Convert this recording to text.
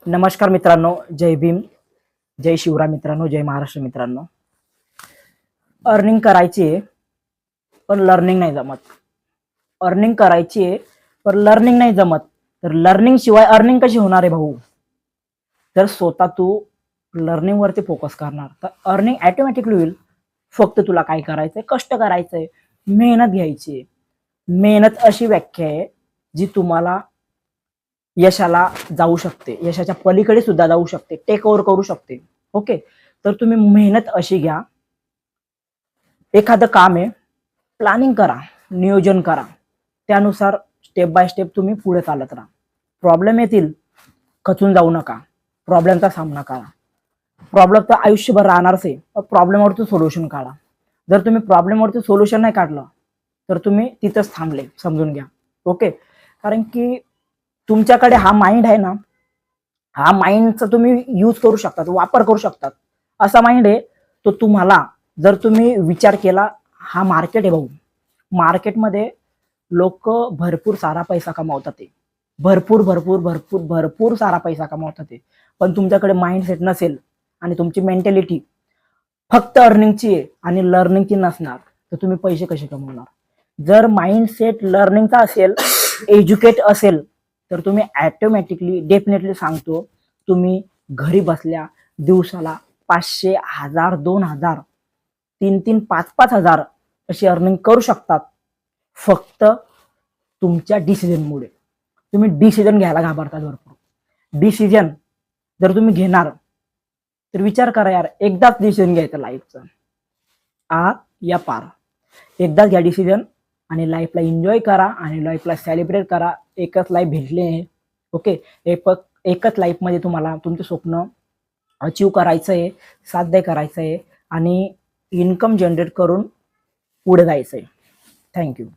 नमस्कार मित्रांनो, जय भीम, जय शिवराय मित्रांनो, जय महाराष्ट्र मित्रांनो. अर्निंग करायची आहे पण लर्निंग नाही जमत. अर्निंग करायची आहे पण लर्निंग नाही जमत. तर लर्निंग शिवाय अर्निंग कशी होणार आहे भाऊ? तर स्वतः तू लर्निंग वरती फोकस करणार तर अर्निंग ऑटोमॅटिकली होईल. फक्त तुला काय करायचंय, कष्ट करायचंय, मेहनत घ्यायची. मेहनत अशी व्याख्या आहे जी तुम्हाला यशाला जाऊ शकते, यशाच्या पलीकडे सुद्धा जाऊ शकते, टेक ओव्हर करू शकते. ओके, तर तुम्ही मेहनत अशी घ्या. एखादं काम आहे, प्लॅनिंग करा, नियोजन करा, त्यानुसार स्टेप बाय स्टेप तुम्ही पुढे चालत राहा. प्रॉब्लेम येतील, खचून जाऊ नका, प्रॉब्लेमचा सामना करा. प्रॉब्लेम तर आयुष्यभर राहणारच आहे, प्रॉब्लेमवरती सोल्युशन काढा. जर तुम्ही प्रॉब्लेमवरती सोल्युशन नाही काढलं तर तुम्ही तिथंच थांबले, समजून घ्या. ओके, कारण की तुमच्याकडे हा माइंड आहे ना, हा माइंडचा तुम्ही यूज करू शकतात, वापर करू शकतात. असा माइंड आहे तो तुम्हाला, जर तुम्ही विचार केला, हा मार्केट आहे भाऊ, मार्केटमध्ये लोक भरपूर सारा पैसा कमावतात, ते भरपूर भरपूर भरपूर भरपूर सारा पैसा कमावतात ते. पण तुमच्याकडे माइंडसेट नसेल आणि तुमची मेंटॅलिटी फक्त अर्निंगची आहे आणि लर्निंगची नसणार तर तुम्ही पैसे कसे कमवणार? जर माइंडसेट लर्निंगचा असेल, एज्युकेट असेल, तर तुम्ही ऑटोमॅटिकली डेफिनेटली सांगतो, तुम्ही घरी बसल्या दिवसाला 500, 1000, 2000, 3-3, 5-5 हजार अशी अर्निंग करू शकतात. फक्त तुमच्या डिसिजनमुळे. तुम्ही डिसिजन घ्यायला घाबरतात भरपूर. डिसिजन जर तुम्ही घेणार तर विचार करा यार, एकदाच डिसिजन घ्यायचं लाईफचं, आ या पार. एकदाच घ्या डिसिजन आणि लाईफला एन्जॉय करा आणि लाईफला सेलिब्रेट करा. एकच लाईफ भेटले. ओके, एकच लाईफमध्ये तुम्हाला तुमचं स्वप्न अचीव करायचं आहे, साध्य करायचं आहे आणि इन्कम जनरेट करून पुढे जायचं आहे. थँक्यू.